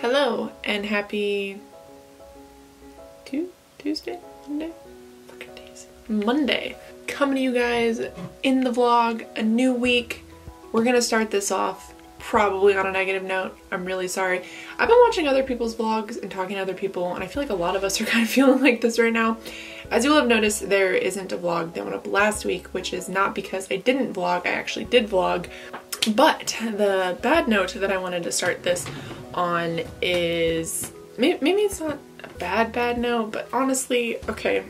Hello and happy Tuesday? Monday? Fucking days. Monday. Coming to you guys in the vlog, a new week. We're gonna start this off probably on a negative note. I'm really sorry. I've been watching other people's vlogs and talking to other people, and I feel like a lot of us are kind of feeling like this right now. As you will have noticed, there isn't a vlog that went up last week, which is not because I didn't vlog. I actually did vlog. But the bad note that I wanted to start this on is, maybe it's not a bad note, but honestly, okay.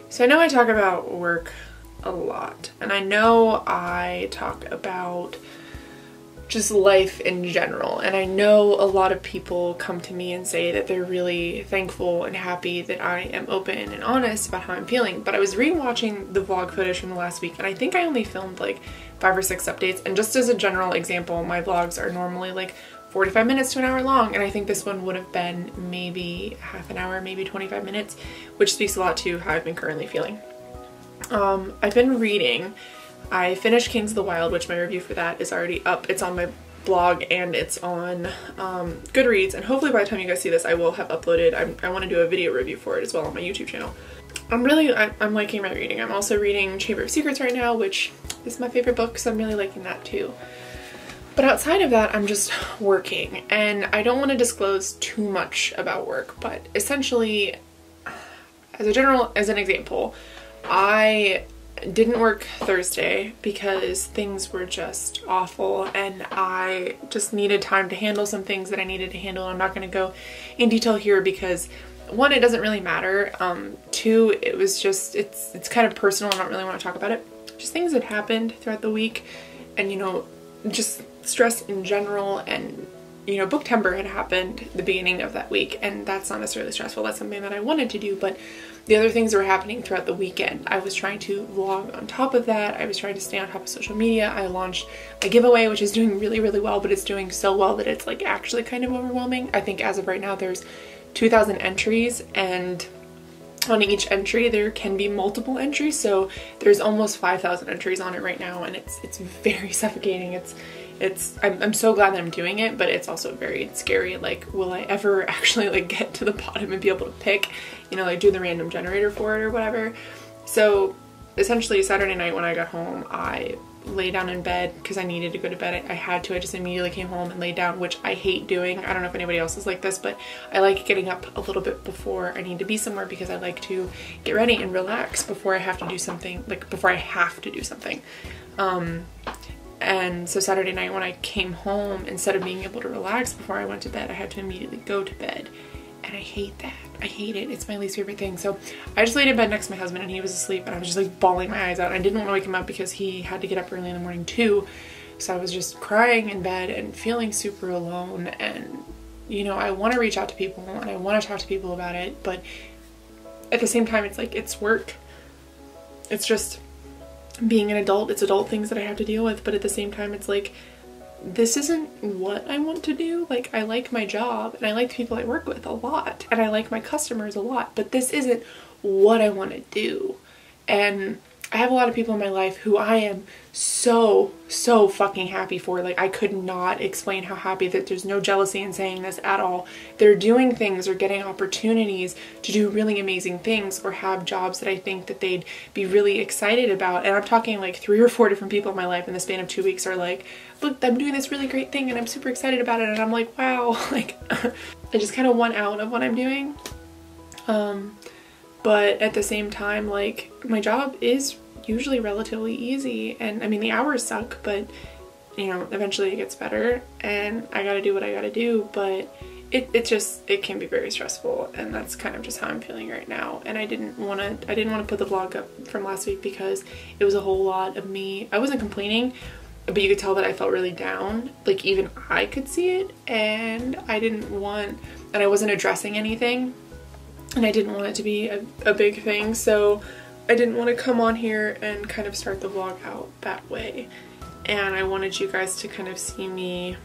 So I know I talk about work a lot, and I know I talk about just life in general, and I know a lot of people come to me and say that they're really thankful and happy that I am open and honest about how I'm feeling. But I was rewatching the vlog footage from the last week, and I think I only filmed like 5 or 6 updates, and just as a general example, my vlogs are normally like 45 minutes to an hour long, and I think this one would have been maybe half an hour, maybe 25 minutes, which speaks a lot to how I've been currently feeling. I've been reading. I finished Kings of the Wild, which my review for that is already up. It's on my blog and it's on Goodreads, and hopefully by the time you guys see this I will have uploaded. I want to do a video review for it as well on my YouTube channel. I'm liking my reading. I'm also reading Chamber of Secrets right now, which is my favorite book, so I'm really liking that too. But outside of that, I'm just working, and I don't want to disclose too much about work, but essentially, as an example, I didn't work Thursday because things were just awful, and I just needed time to handle some things that I needed to handle. I'm not going to go in detail here because, one, it doesn't really matter. Two, it was just, it's kind of personal. I don't really want to talk about it. Just things that happened throughout the week, and you know, just stress in general, and you know, Booktember had happened the beginning of that week, and that's not necessarily stressful. That's something that I wanted to do, but the other things that were happening throughout the weekend, I was trying to vlog on top of that. I was trying to stay on top of social media. I launched a giveaway, which is doing really, really well, but it's doing so well that it's like actually kind of overwhelming. I think as of right now, there's 2,000 entries, and on each entry there can be multiple entries, so there's almost 5,000 entries on it right now, and it's very suffocating. I'm so glad that I'm doing it, but it's also very scary. Like, will I ever actually like get to the bottom and be able to pick, you know, like do the random generator for it or whatever? So essentially Saturday night when I got home, I lay down in bed because I needed to go to bed. I had to. I just immediately came home and laid down, which I hate doing. I don't know if anybody else is like this, but I like getting up a little bit before I need to be somewhere because I like to get ready and relax before I have to do something, And so Saturday night when I came home, instead of being able to relax before I went to bed, I had to immediately go to bed. And I hate that. I hate it. It's my least favorite thing. So I just laid in bed next to my husband, and he was asleep, and I was just like bawling my eyes out. I didn't want to wake him up because he had to get up early in the morning too. So I was just crying in bed and feeling super alone. And you know, I want to reach out to people and I want to talk to people about it, but at the same time, it's like, it's work. It's just being an adult. It's adult things that I have to deal with, but at the same time, it's like, this isn't what I want to do. Like, I like my job and I like the people I work with a lot, and I like my customers a lot, but this isn't what I want to do. And I have a lot of people in my life who I am so fucking happy for. Like, I could not explain how happy, that there's no jealousy in saying this at all. They're doing things or getting opportunities to do really amazing things or have jobs that I think that they'd be really excited about. And I'm talking like 3 or 4 different people in my life in the span of 2 weeks are like, look, I'm doing this really great thing and I'm super excited about it. And I'm like, wow, like I just kind of want out of what I'm doing. But at the same time, like, my job is usually relatively easy, and I mean, the hours suck, but you know, eventually it gets better, and I gotta do what I gotta do. But it can be very stressful, and that's kind of just how I'm feeling right now. And I didn't want to put the vlog up from last week because it was a whole lot of me. I wasn't complaining, but you could tell that I felt really down. Like, even I could see it, and I wasn't addressing anything. And I didn't want it to be a big thing, so I didn't want to come on here and kind of start the vlog out that way. And I wanted you guys to kind of see me,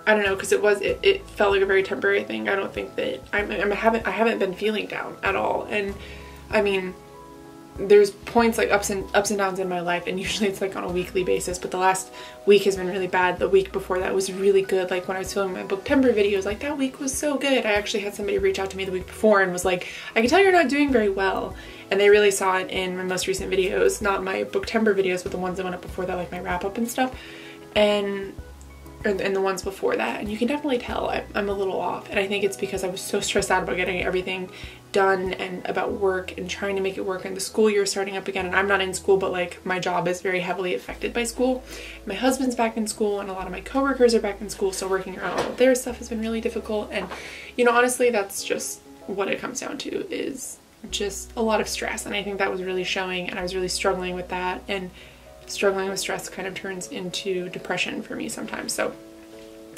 I don't know, because it felt like a very temporary thing. I don't think that I haven't been feeling down at all. And I mean, there's points like ups and downs in my life, and usually it's like on a weekly basis, but the last week has been really bad. The week before that was really good. Like when I was filming my Booktember videos, like that week was so good. I actually had somebody reach out to me the week before and was like, I can tell you're not doing very well. And they really saw it in my most recent videos, not my Booktember videos, but the ones that went up before that, like my wrap up and stuff. And the ones before that, and you can definitely tell I'm a little off, and I think it's because I was so stressed out about getting everything done and about work and trying to make it work, and the school year starting up again, and I'm not in school, but like my job is very heavily affected by school. My husband's back in school and a lot of my coworkers are back in school, so working around all of their stuff has been really difficult. And you know, honestly, that's just what it comes down to, is just a lot of stress, and I think that was really showing, and I was really struggling with that, and struggling with stress kind of turns into depression for me sometimes. So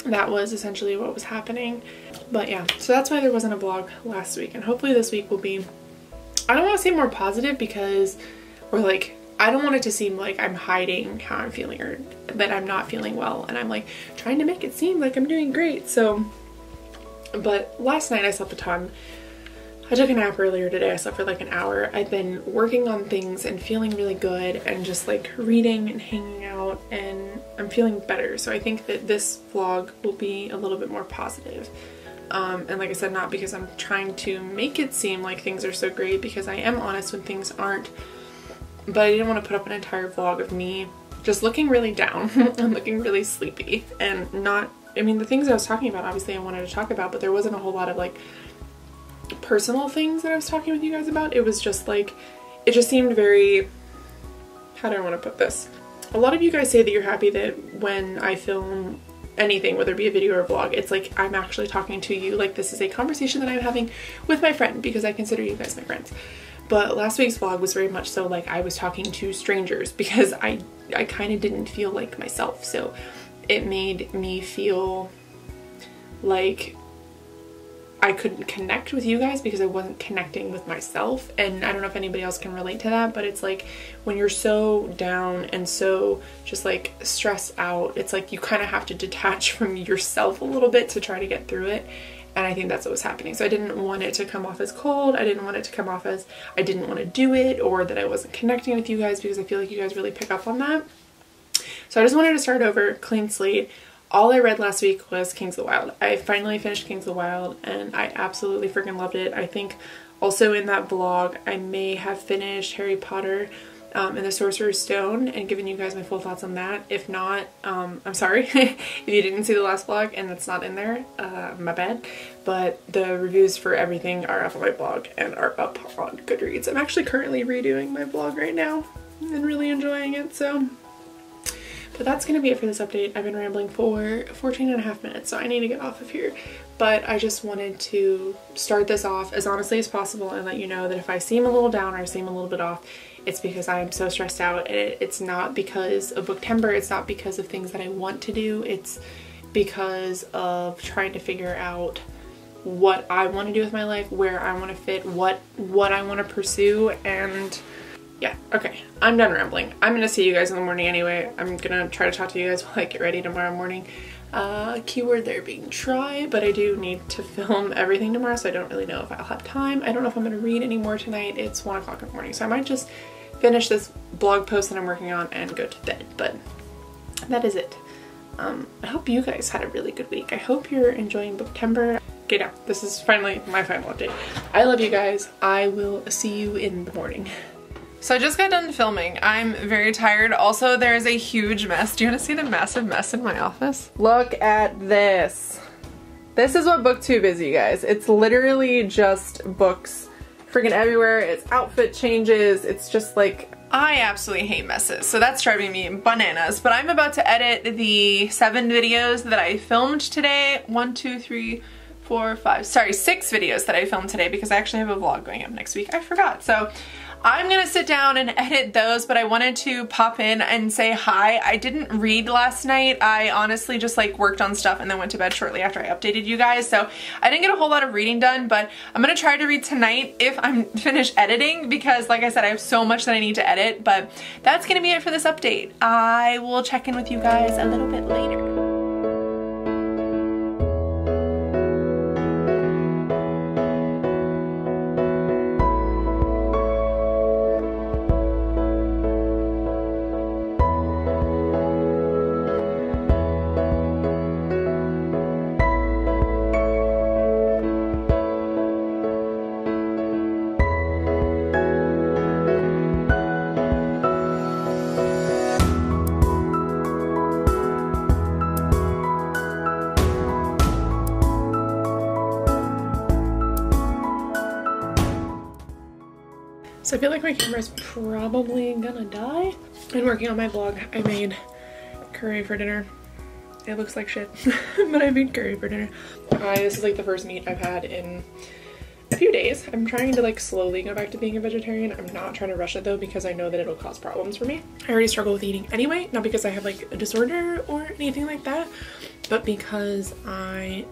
that was essentially what was happening. But yeah, so that's why there wasn't a vlog last week, and hopefully this week will be, I don't want to say more positive, because, or like, I don't want it to seem like I'm hiding how I'm feeling or that I'm not feeling well, and I'm like trying to make it seem like I'm doing great. So, but last night I slept a ton. I took a nap earlier today. I slept for like an hour. I've been working on things and feeling really good, and just like reading and hanging out, and I'm feeling better. So I think that this vlog will be a little bit more positive. And like I said, not because I'm trying to make it seem like things are so great, because I am honest when things aren't. But I didn't want to put up an entire vlog of me just looking really down and looking really sleepy, and not, I mean, the things I was talking about, obviously I wanted to talk about, but there wasn't a whole lot of like personal things that I was talking with you guys about. It was just like, it just seemed very, how do I want to put this? A lot of you guys say that you're happy that when I film anything, whether it be a video or a vlog, it's like I'm actually talking to you, like this is a conversation that I'm having with my friend, because I consider you guys my friends. But last week's vlog was very much so like I was talking to strangers, because I kind of didn't feel like myself. So it made me feel like I couldn't connect with you guys because I wasn't connecting with myself. And I don't know if anybody else can relate to that, but it's like when you're so down and so just like stressed out, it's like you kind of have to detach from yourself a little bit to try to get through it. And I think that's what was happening. So I didn't want it to come off as cold. I didn't want it to come off as I didn't want to do it, or that I wasn't connecting with you guys, because I feel like you guys really pick up on that. So I just wanted to start over, clean slate. All I read last week was Kings of the Wild. I finally finished Kings of the Wild, and I absolutely freaking loved it. I think also in that vlog I may have finished Harry Potter and the Sorcerer's Stone and given you guys my full thoughts on that. If not, I'm sorry if you didn't see the last vlog and it's not in there, my bad. But the reviews for everything are up on my blog and are up on Goodreads. I'm actually currently redoing my blog right now and really enjoying it, so. But that's going to be it for this update. I've been rambling for 14.5 minutes, so I need to get off of here. But I just wanted to start this off as honestly as possible and let you know that if I seem a little down or I seem a little bit off, it's because I am so stressed out. And it's not because of Booktember, it's not because of things that I want to do, it's because of trying to figure out what I want to do with my life, where I want to fit, what I want to pursue. And yeah, okay, I'm done rambling. I'm gonna see you guys in the morning anyway. I'm gonna try to talk to you guys while I get ready tomorrow morning. Keyword there being try, but I do need to film everything tomorrow, so I don't really know if I'll have time. I don't know if I'm gonna read anymore tonight. It's 1 o'clock in the morning, so I might just finish this blog post that I'm working on and go to bed, but that is it. I hope you guys had a really good week. I hope you're enjoying Booktember. Okay, now, this is finally my final update. I love you guys. I will see you in the morning. So I just got done filming. I'm very tired. Also, there is a huge mess. Do you want to see the massive mess in my office? Look at this. This is what BookTube is, you guys. It's literally just books freaking everywhere. It's outfit changes. It's just like, I absolutely hate messes. So that's driving me bananas. But I'm about to edit the 7 videos that I filmed today. 1, 2, 3, 4, 5. Sorry, 6 videos that I filmed today, because I actually have a vlog going up next week. I forgot. So I'm gonna sit down and edit those, but I wanted to pop in and say hi. I didn't read last night. I honestly just like worked on stuff and then went to bed shortly after I updated you guys. So I didn't get a whole lot of reading done, but I'm gonna try to read tonight if I'm finished editing, because like I said, I have so much that I need to edit. But that's gonna be it for this update. I will check in with you guys a little bit later. So I feel like my camera's probably gonna die. And working on my vlog, I made curry for dinner. It looks like shit, but I made curry for dinner. This is like the first meat I've had in a few days. I'm trying to like slowly go back to being a vegetarian. I'm not trying to rush it though because I know that it'll cause problems for me. I already struggle with eating anyway, not because I have like a disorder or anything like that, but because I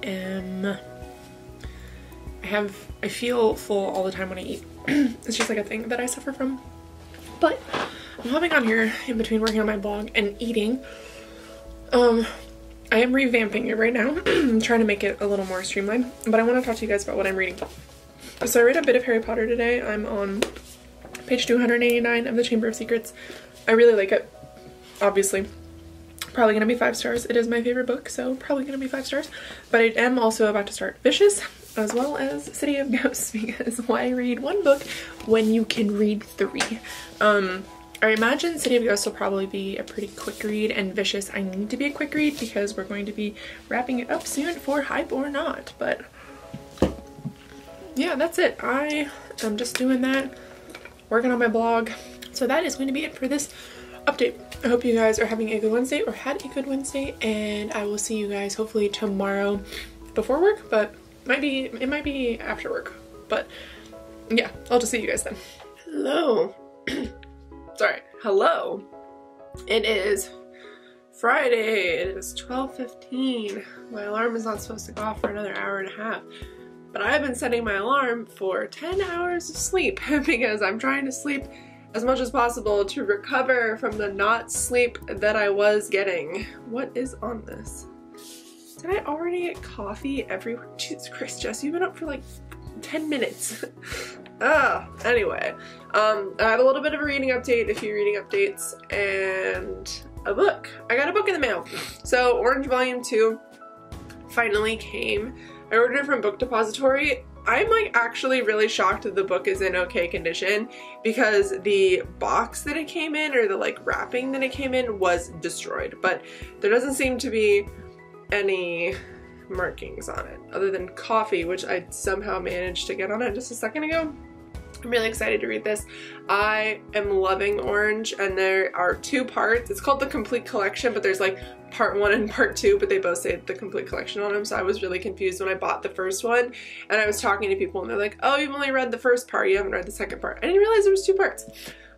feel full all the time when I eat. It's just like a thing that I suffer from. But I'm hopping on here in between working on my blog and eating. I am revamping it right now. I'm trying to make it a little more streamlined, but I want to talk to you guys about what I'm reading. So I read a bit of Harry Potter today. I'm on page 289 of the Chamber of Secrets. I really like it. Obviously, probably gonna be 5 stars. It is my favorite book, so probably gonna be 5 stars. But I am also about to start Vicious, as well as City of Ghosts, because why read 1 book when you can read 3? I imagine City of Ghosts will probably be a pretty quick read, and Vicious I need to be a quick read because we're going to be wrapping it up soon for Hype or Not. But yeah, that's it. I am just doing that, working on my blog. So that is going to be it for this update. I hope you guys are having a good Wednesday or had a good Wednesday, and I will see you guys hopefully tomorrow before work, but it might be after work. But yeah, I'll just see you guys then. Hello. Sorry. Hello. It is Friday. It is 12:15. My alarm is not supposed to go off for another hour and a half. But I've been setting my alarm for 10 hours of sleep because I'm trying to sleep as much as possible to recover from the not sleep that I was getting. What is on this? Did I already get coffee everywhere? Jesus Christ, Jess, you've been up for like 10 minutes. Anyway, I have a little bit of a reading update, a few reading updates, and a book. I got a book in the mail. So Orange Volume 2 finally came. I ordered it from Book Depository. I'm like actually really shocked that the book is in okay condition because the box that it came in, or the like wrapping that it came in, was destroyed. But there doesn't seem to be any markings on it other than coffee, which I somehow managed to get on it just a second ago. I'm really excited to read this. I am loving Orange, and there are 2 parts. It's called The Complete Collection, but there's like part 1 and part 2, but they both say The Complete Collection on them, so I was really confused when I bought the first one, and I was talking to people and they're like, oh, you've only read the first part, you haven't read the second part. I didn't realize there was 2 parts.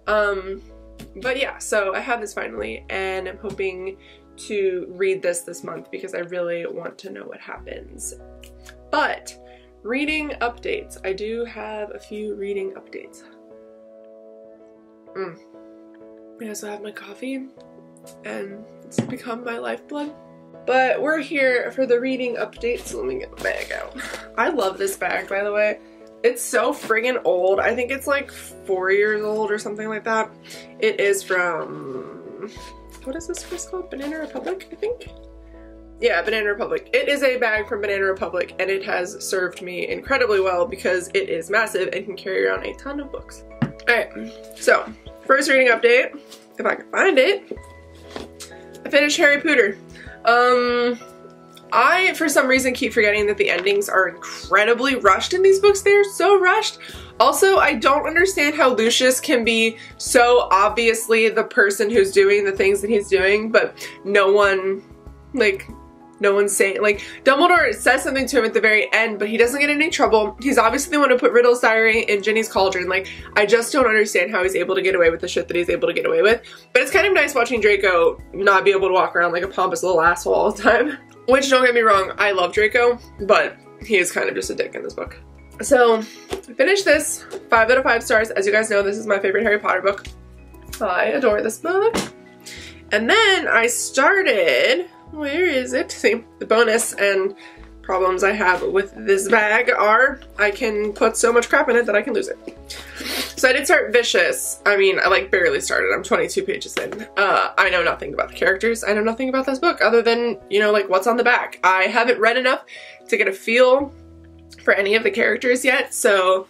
But yeah, so I have this finally, and I'm hoping to read this month because I really want to know what happens. But reading updates. I do have a few reading updates. I also have my coffee, and it's become my lifeblood. But we're here for the reading updates, so let me get the bag out. I love this bag, by the way. It's so friggin' old. I think it's like 4 years old or something like that. It is from, what is this place called? Banana Republic, I think? Yeah, Banana Republic. It is a bag from Banana Republic, and it has served me incredibly well because it is massive and can carry around a ton of books. Alright, so first reading update, if I can find it. I finished Harry Potter. I, for some reason, keep forgetting that the endings are incredibly rushed in these books. They're so rushed. Also, I don't understand how Lucius can be so obviously the person who's doing the things that he's doing, but no one's saying, like, Dumbledore says something to him at the very end, but he doesn't get in any trouble. He's obviously the one who put Riddle's diary in Ginny's cauldron. Like, I just don't understand how he's able to get away with the shit that he's able to get away with. But it's kind of nice watching Draco not be able to walk around like a pompous little asshole all the time. Which, don't get me wrong, I love Draco, but he is kind of just a dick in this book. So, I finished this, 5 out of 5 stars. As you guys know, this is my favorite Harry Potter book. I adore this book. And then I started, where is it? See, the bonus and problems I have with this bag are I can put so much crap in it that I can lose it. So I did start Vicious. I mean, I like barely started. I'm 22 pages in. I know nothing about the characters. I know nothing about this book other than, you know, like what's on the back. I haven't read enough to get a feel for any of the characters yet. So,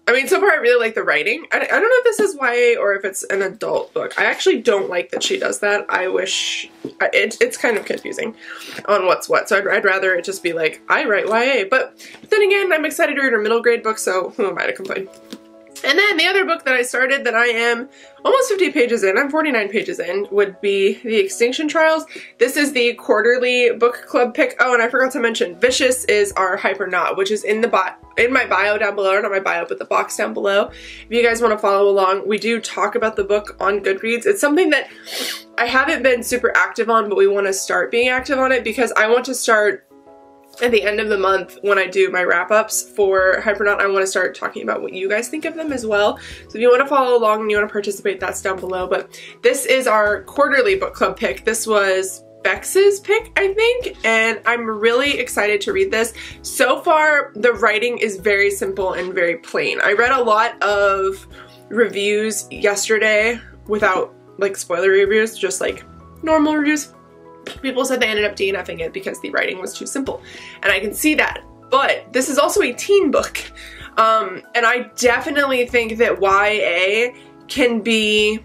I mean, so far I really like the writing. I don't know if this is YA or if it's an adult book. I actually don't like that she does that. I wish, it's kind of confusing on what's what. So I'd rather it just be like, I write YA. But then again, I'm excited to read her middle grade book, so who am I to complain? And then the other book that I started that I am almost 50 pages in, I'm 49 pages in, would be The Extinction Trials. This is the quarterly book club pick. Oh, and I forgot to mention, Vicious is our Hypernaut, which is in my bio down below, or not my bio, but the box down below. If you guys want to follow along, we do talk about the book on Goodreads. It's something that I haven't been super active on, but we want to start being active on it because I want to start at the end of the month when I do my wrap-ups for Hypernaut. I want to start talking about what you guys think of them as well. So if you want to follow along and you want to participate, that's down below. But this is our quarterly book club pick. This was Bex's pick, I think, and I'm really excited to read this. So far, the writing is very simple and very plain. I read a lot of reviews yesterday without like spoiler reviews, just like normal reviews. People said they ended up DNFing it because the writing was too simple, and I can see that. But this is also a teen book, and I definitely think that YA can be,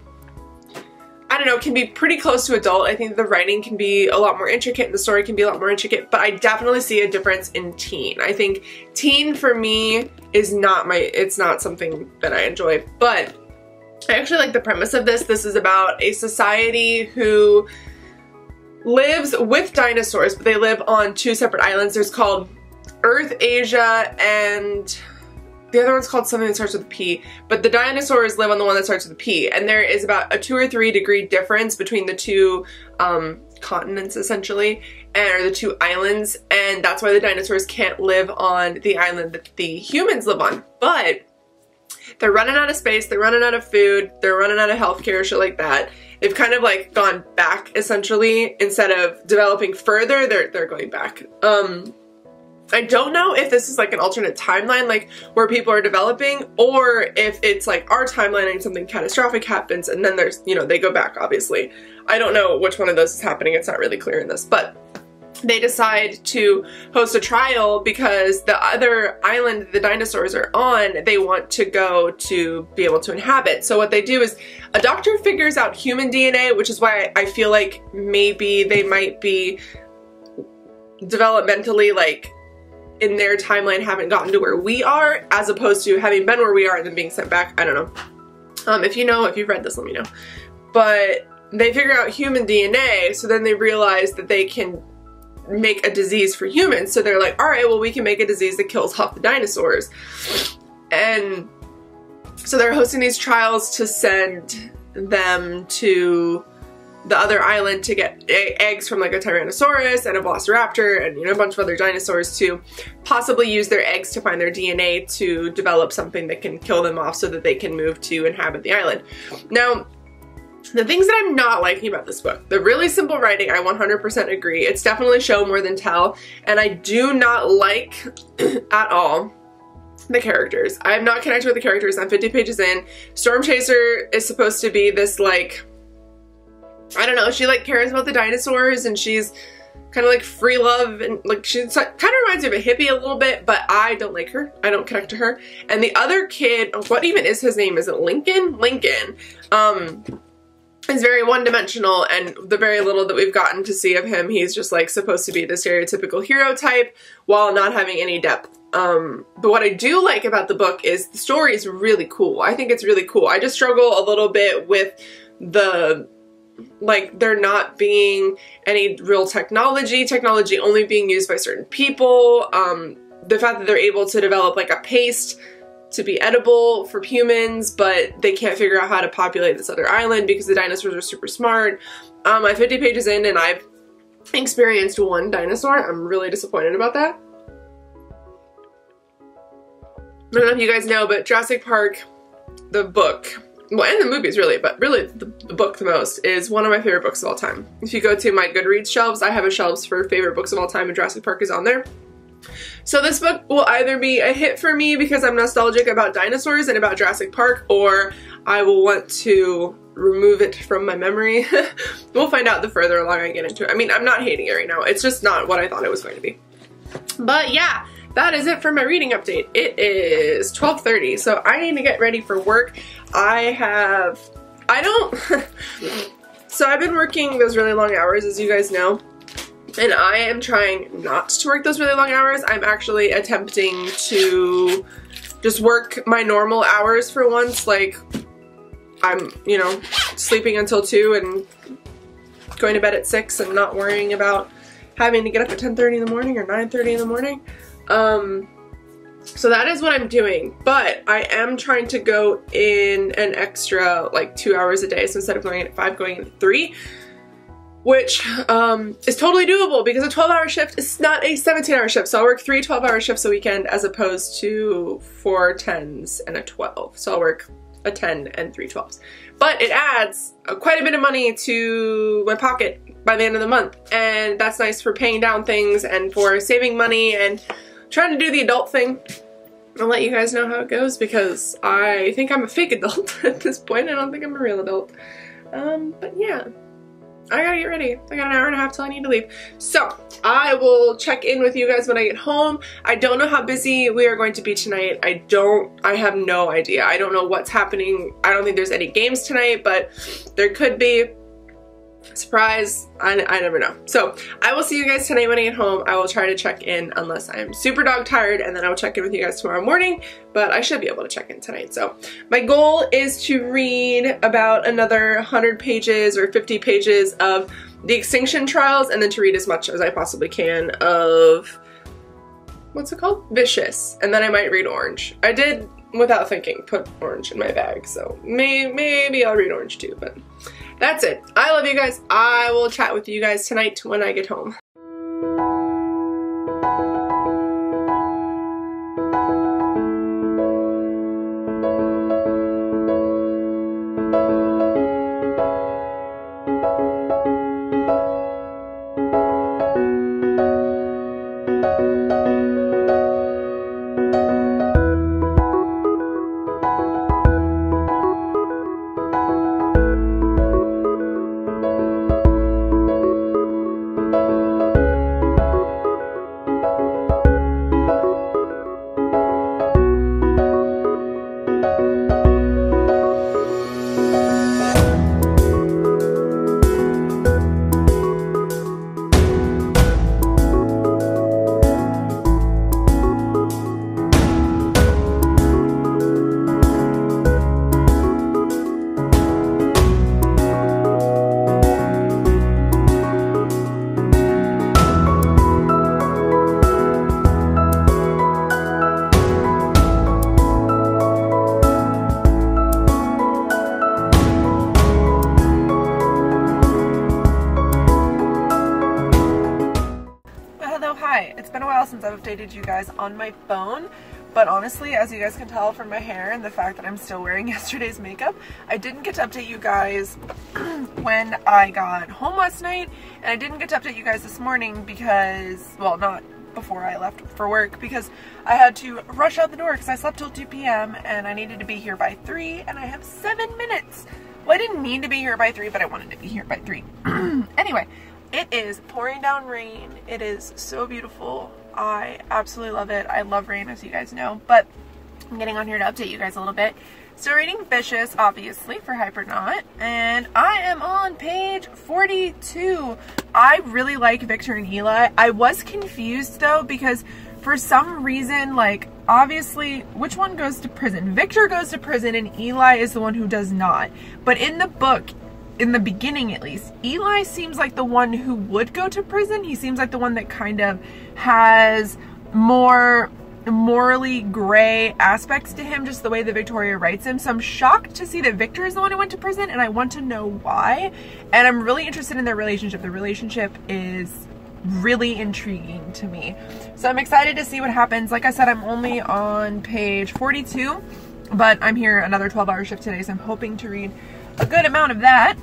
I don't know, can be pretty close to adult. I think the writing can be a lot more intricate and the story can be a lot more intricate, but I definitely see a difference in teen. I think teen for me is not it's not something that I enjoy, but I actually like the premise of this. This is about a society who lives with dinosaurs, but they live on two separate islands. There's called Earth, Asia, and the other one's called something that starts with a P, but the dinosaurs live on the one that starts with a P, and there is about a 2 or 3 degree difference between the two continents, essentially, or the two islands, and that's why the dinosaurs can't live on the island that the humans live on. But they're running out of space, they're running out of food, they're running out of healthcare, shit like that. They've kind of like gone back, essentially. Instead of developing further, they're going back. I don't know if this is like an alternate timeline, like where people are developing, or if it's like our timeline and something catastrophic happens and then there's, you know, they go back, obviously. I don't know which one of those is happening. It's not really clear in this, but they decide to host a trial because the other island the dinosaurs are on, they want to go to be able to inhabit. So what they do is a doctor figures out human DNA, which is why I feel like maybe they might be developmentally, like, in their timeline haven't gotten to where we are, as opposed to having been where we are and then being sent back. I don't know. If you know, if you've read this, let me know. But they figure out human DNA, so then they realize that they can make a disease for humans. So they're like, all right, well, we can make a disease that kills off the dinosaurs. And so they're hosting these trials to send them to the other island to get eggs from like a Tyrannosaurus and a Velociraptor and, you know, a bunch of other dinosaurs to possibly use their eggs to find their DNA to develop something that can kill them off so that they can move to inhabit the island. Now, the things that I'm not liking about this book, the really simple writing, I 100% agree. It's definitely show more than tell, and I do not like at all the characters. I am not connected with the characters. I'm 50 pages in. Storm Chaser is supposed to be this, like, I don't know, she like cares about the dinosaurs and she's kind of like free love and like she kind of reminds me of a hippie a little bit, but I don't like her. I don't connect to her. And the other kid, what even is his name? Is it Lincoln? Lincoln. Is very one-dimensional, and the very little that we've gotten to see of him, he's just like supposed to be the stereotypical hero type while not having any depth. But what I do like about the book is the story is really cool. I think it's really cool. I just struggle a little bit with the, like, there not being any real technology only being used by certain people, the fact that they're able to develop like a paste to be edible for humans, but they can't figure out how to populate this other island because the dinosaurs are super smart. I'm 50 pages in and I've experienced one dinosaur. I'm really disappointed about that. I don't know if you guys know, but Jurassic Park, the book, well, and the movies really, but really the book the most, is one of my favorite books of all time. If you go to my Goodreads shelves, I have a shelves for favorite books of all time and Jurassic Park is on there. So this book will either be a hit for me because I'm nostalgic about dinosaurs and about Jurassic Park, or I will want to remove it from my memory. We'll find out the further along I get into it. I mean, I'm not hating it right now. It's just not what I thought it was going to be. But yeah, that is it for my reading update. It is 12:30, so I need to get ready for work. So I've been working those really long hours, as you guys know. And I am trying not to work those really long hours. I'm actually attempting to just work my normal hours for once. Like, I'm, you know, sleeping until 2 and going to bed at 6 and not worrying about having to get up at 10:30 in the morning or 9:30 in the morning. So that is what I'm doing, but I am trying to go in an extra like 2 hours a day. So instead of going in at 5, going in at 3, which is totally doable because a 12-hour shift is not a 17-hour shift. So I'll work 3 12-hour shifts a weekend as opposed to 4 10s and a 12. So I'll work a 10 and 3 12s. But it adds quite a bit of money to my pocket by the end of the month. And that's nice for paying down things and for saving money and trying to do the adult thing. I'll let you guys know how it goes because I think I'm a fake adult at this point. I don't think I'm a real adult. But yeah, I gotta get ready. I got an hour and a half till I need to leave. So I will check in with you guys when I get home. I don't know how busy we are going to be tonight. I have no idea. I don't know what's happening. I don't think there's any games tonight, but there could be. Surprise, I never know. So I will see you guys tonight when I get home. I will try to check in unless I'm super dog tired, and then I will check in with you guys tomorrow morning, but I should be able to check in tonight. So my goal is to read about another 100 pages or 50 pages of the Extinction Trials, and then to read as much as I possibly can of, what's it called? Vicious. And then I might read Orange. I did, without thinking, put Orange in my bag, so maybe I'll read Orange too, but that's it. I love you guys. I will chat with you guys tonight when I get home. Since I've updated you guys on my phone, but honestly, as you guys can tell from my hair and the fact that I'm still wearing yesterday's makeup, I didn't get to update you guys when I got home last night, and I didn't get to update you guys this morning because, well, not before I left for work, because I had to rush out the door because I slept till 2 p.m. and I needed to be here by 3, and I have 7 minutes. Well, I didn't need to be here by 3, but I wanted to be here by 3. Anyway, it is pouring down rain. It is so beautiful. I absolutely love it. I love rain, as you guys know, but I'm getting on here to update you guys a little bit. Still reading Vicious, obviously, for Hypernaut, and I am on page 42. I really like Victor and Eli. I was confused, though, because for some reason, like, obviously, which one goes to prison? Victor goes to prison, and Eli is the one who does not. But in the book, in the beginning at least, Eli seems like the one who would go to prison. He seems like the one that kind of has more morally gray aspects to him, just the way that Victoria writes him. So I'm shocked to see that Victor is the one who went to prison, and I want to know why. And I'm really interested in their relationship. The relationship is really intriguing to me. So I'm excited to see what happens. Like I said, I'm only on page 42, but I'm here another 12-hour shift today, so I'm hoping to read a good amount of that.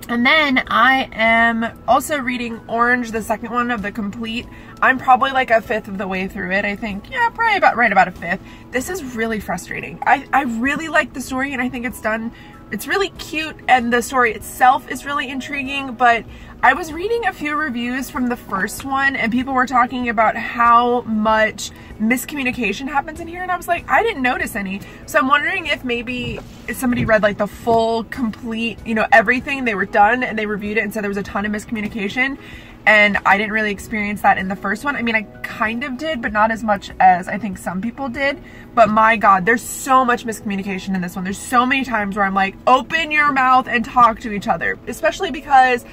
And then I am also reading Orange, the second one of the complete. I'm probably like a fifth of the way through it, I think. Yeah, probably about a fifth. This is really frustrating. I really like the story, and I think it's really cute, and the story itself is really intriguing, but I was reading a few reviews from the first one, and people were talking about how much miscommunication happens in here, and I was like, I didn't notice any. So I'm wondering if maybe somebody read like the full, complete, you know, everything, they were done, and they reviewed it and said there was a ton of miscommunication. and I didn't really experience that in the first one. I mean, I kind of did, but not as much as I think some people did. But my God, there's so much miscommunication in this one. There's so many times where I'm like, open your mouth and talk to each other. Especially because,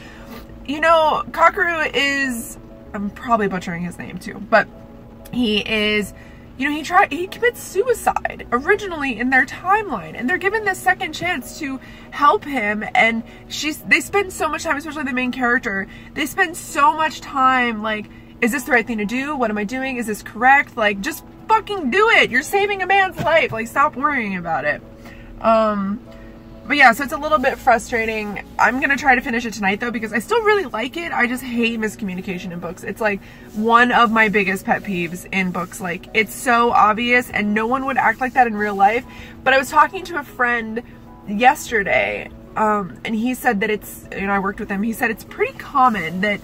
you know, Kakaru is, I'm probably butchering his name too, but he is, you know, he commits suicide originally in their timeline, and they're given this second chance to help him, and they spend so much time, especially the main character, they spend so much time like, is this the right thing to do? What am I doing? Is this correct? Like, just fucking do it. You're saving a man's life. Like, stop worrying about it. But yeah, so it's a little bit frustrating. I'm gonna try to finish it tonight though, because I still really like it. I just hate miscommunication in books. It's like one of my biggest pet peeves in books. Like, it's so obvious and no one would act like that in real life. But I was talking to a friend yesterday, and he said that it's, you know, I worked with him, he said it's pretty common that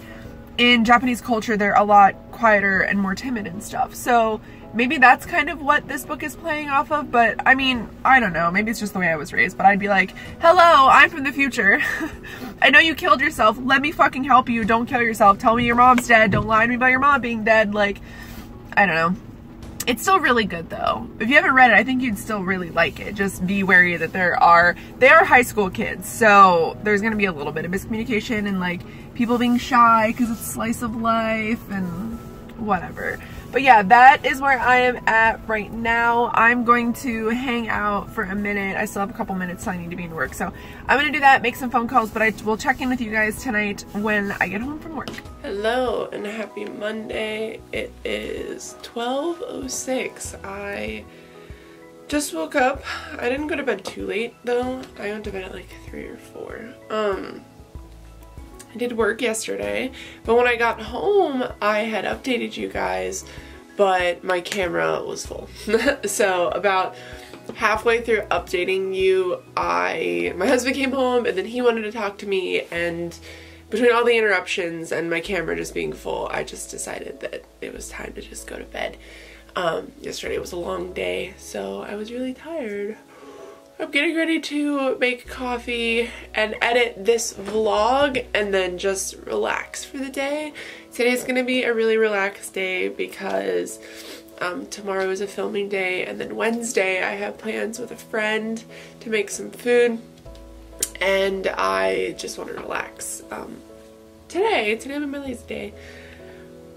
in Japanese culture they're a lot quieter and more timid and stuff. So maybe that's kind of what this book is playing off of, but I mean, I don't know, maybe it's just the way I was raised, but I'd be like, hello, I'm from the future. I know you killed yourself, let me fucking help you, don't kill yourself, tell me your mom's dead, don't lie to me about your mom being dead. Like, I don't know. It's still really good though. If you haven't read it, I think you'd still really like it. Just be wary that they are high school kids, so there's gonna be a little bit of miscommunication and like people being shy because it's slice of life and whatever. But yeah, that is where I am at right now. I'm going to hang out for a minute. I still have a couple minutes till I need to be in work. So I'm going to do that, make some phone calls, but I will check in with you guys tonight when I get home from work. Hello and happy Monday. It is 12:06. I just woke up. I didn't go to bed too late though. I went to bed at like 3 or 4. I did work yesterday, but when I got home, I had updated you guys, but my camera was full. So about halfway through updating you, my husband came home and then he wanted to talk to me, and between all the interruptions and my camera just being full, I just decided that it was time to just go to bed. Yesterday was a long day, so I was really tired. I'm getting ready to make coffee and edit this vlog and then just relax for the day. Today's gonna be a really relaxed day because tomorrow is a filming day, and then Wednesday I have plans with a friend to make some food, and I just want to relax. Today I'm my lazy day.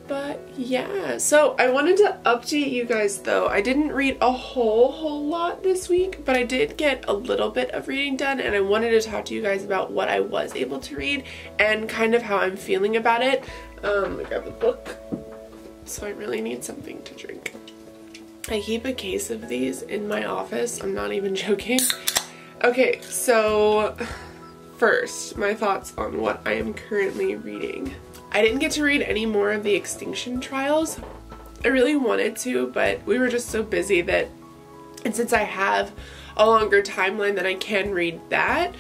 But yeah, so I wanted to update you guys though. I didn't read a whole lot this week, but I did get a little bit of reading done, and I wanted to talk to you guys about what I was able to read and kind of how I'm feeling about it. I grabbed the book, so I really need something to drink. I keep a case of these in my office, I'm not even joking. Okay, so first, my thoughts on what I am currently reading. I didn't get to read any more of the Extinction Trials. I really wanted to, but we were just so busy that, and since I have a longer timeline that I can read that,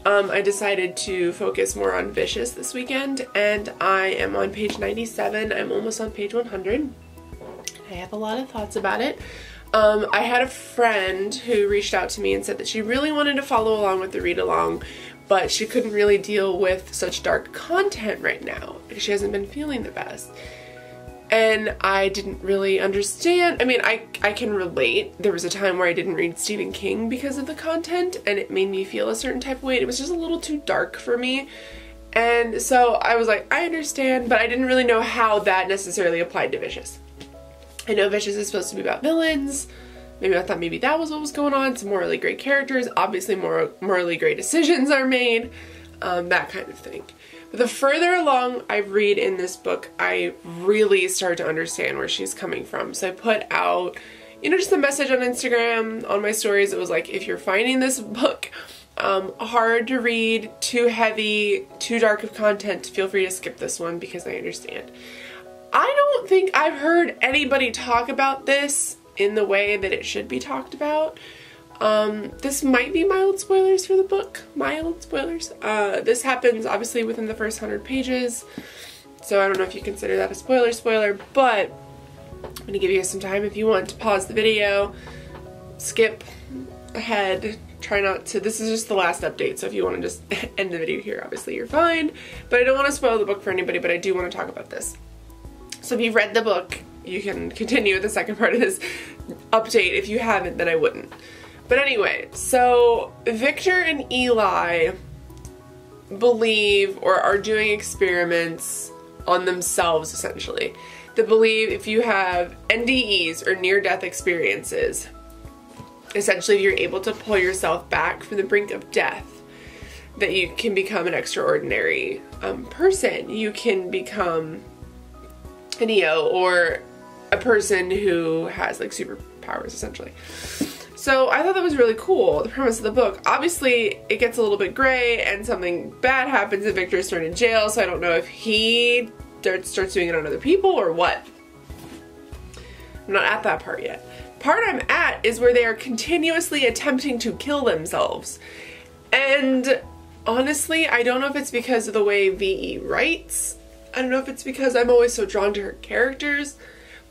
I decided to focus more on Vicious this weekend, and I am on page 97. I'm almost on page 100. I have a lot of thoughts about it. I had a friend who reached out to me and said that she really wanted to follow along with the read along, but she couldn't really deal with such dark content right now because she hasn't been feeling the best. And I didn't really understand. I mean, I can relate. There was a time where I didn't read Stephen King because of the content, and it made me feel a certain type of way. It was just a little too dark for me. And so I was like, I understand, but I didn't really know how that necessarily applied to Vicious. I know Vicious is supposed to be about villains. Maybe I thought maybe that was what was going on. Some morally great characters. Obviously morally great decisions are made. That kind of thing. But the further along I read in this book, I really start to understand where she's coming from. So I put out, you know, just a message on Instagram, on my stories. It was like, if you're finding this book hard to read, too heavy, too dark of content, feel free to skip this one because I understand. I don't think I've heard anybody talk about this in the way that it should be talked about. This might be mild spoilers for the book. Mild spoilers. This happens obviously within the first 100 pages, so I don't know if you consider that a spoiler, but I'm going to give you some time if you want to pause the video, skip ahead, try not to, this is just the last update, so if you want to just end the video here, obviously you're fine. But I don't want to spoil the book for anybody, but I do want to talk about this. So if you've read the book, you can continue with the second part of this update. If you haven't, then I wouldn't. But anyway, so Victor and Eli believe or are doing experiments on themselves, essentially. They believe if you have NDEs or near-death experiences, essentially if you're able to pull yourself back from the brink of death, that you can become an extraordinary person. You can become a Neo or a person who has like superpowers, essentially. So I thought that was really cool, the premise of the book. Obviously, it gets a little bit gray and something bad happens and Victor's thrown in jail, so I don't know if he starts doing it on other people or what. I'm not at that part yet. Part I'm at is where they are continuously attempting to kill themselves. And honestly, I don't know if it's because of the way V.E. writes. I don't know if it's because I'm always so drawn to her characters.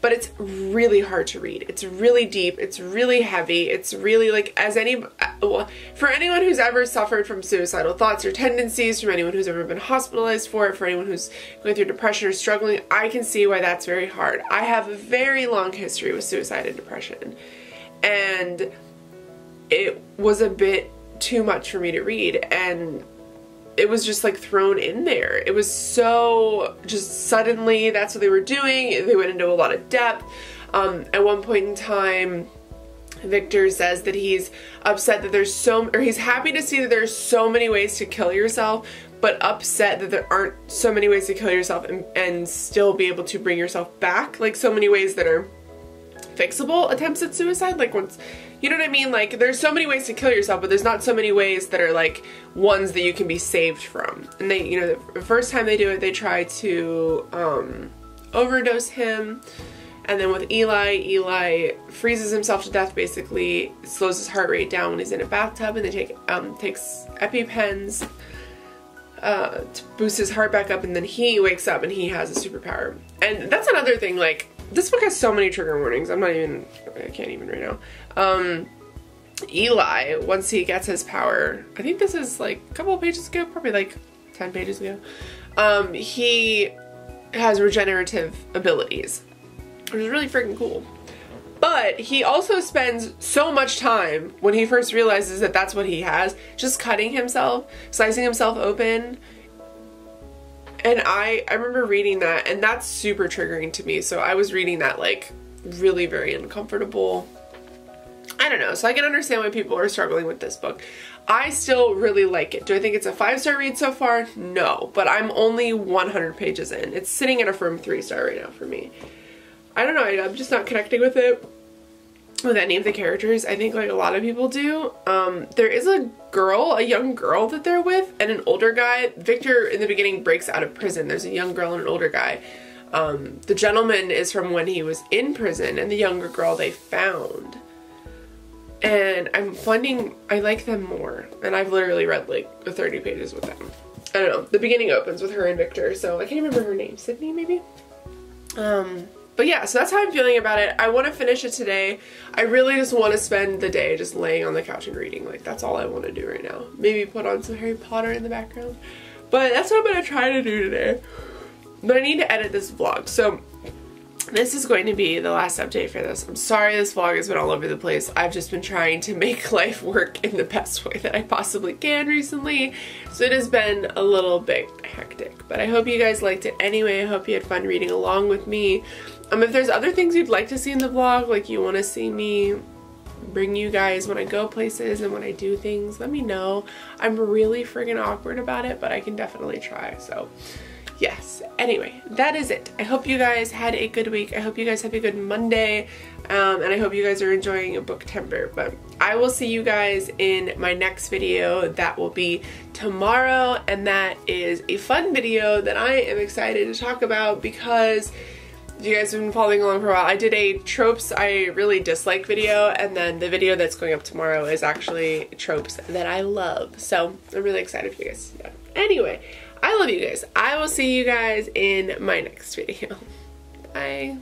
But it's really hard to read. It's really deep. It's really heavy. It's really like, for anyone who's ever suffered from suicidal thoughts or tendencies, from anyone who's ever been hospitalized for it, for anyone who's going through depression or struggling, I can see why that's very hard. I have a very long history with suicide and depression. And it was a bit too much for me to read. And it was just like thrown in there. It was so just suddenly that's what they were doing. They went into a lot of depth. At one point in time, Victor says that he's upset that there's he's happy to see that there's so many ways to kill yourself, but upset that there aren't so many ways to kill yourself and still be able to bring yourself back. Like so many ways that are fixable attempts at suicide. Like once, you know what I mean? Like there's so many ways to kill yourself, but there's not so many ways that are like ones that you can be saved from. And they, you know, the first time they do it, they try to overdose him. And then with Eli freezes himself to death, basically slows his heart rate down when he's in a bathtub, and they takes EpiPens to boost his heart back up, and then he wakes up and he has a superpower. And that's another thing, like, this book has so many trigger warnings. I can't even right now. Eli, once he gets his power, I think this is like a couple of pages ago, probably like 10 pages ago, he has regenerative abilities, which is really freaking cool. But he also spends so much time when he first realizes that that's what he has, just cutting himself, slicing himself open. And I remember reading that, and that's super triggering to me. So I was reading that like really very uncomfortable. I don't know. So I can understand why people are struggling with this book. I still really like it. Do I think it's a 5-star read so far? No, but I'm only 100 pages in. It's sitting at a firm 3-star right now for me. I don't know, I'm just not connecting with it, with any of the characters. I think like a lot of people do. There is a young girl that they're with, and an older guy. Victor in the beginning breaks out of prison. There's a young girl and an older guy. The gentleman is from when he was in prison, and the younger girl they found. And I'm finding I like them more, and I've literally read like 30 pages with them. I don't know, the beginning opens with her and Victor, so I can't remember her name, Sydney maybe? But yeah, so that's how I'm feeling about it. I want to finish it today. I really just want to spend the day just laying on the couch and reading. Like, that's all I want to do right now. Maybe put on some Harry Potter in the background. But that's what I'm going to try to do today. But I need to edit this vlog. So this is going to be the last update for this. I'm sorry this vlog has been all over the place. I've just been trying to make life work in the best way that I possibly can recently. So it has been a little bit hectic. But I hope you guys liked it anyway. I hope you had fun reading along with me. If there's other things you'd like to see in the vlog, like you want to see me bring you guys when I go places and when I do things, let me know. I'm really friggin' awkward about it, but I can definitely try. So yes, anyway, that is it. I hope you guys had a good week. I hope you guys have a good Monday, and I hope you guys are enjoying a Booktember. But I will see you guys in my next video. That will be tomorrow, and that is a fun video that I am excited to talk about because if you guys have been following along for a while, I did a tropes I really dislike video, and then the video that's going up tomorrow is actually tropes that I love. So I'm really excited for you guys to see that. Anyway, I love you guys. I will see you guys in my next video. Bye.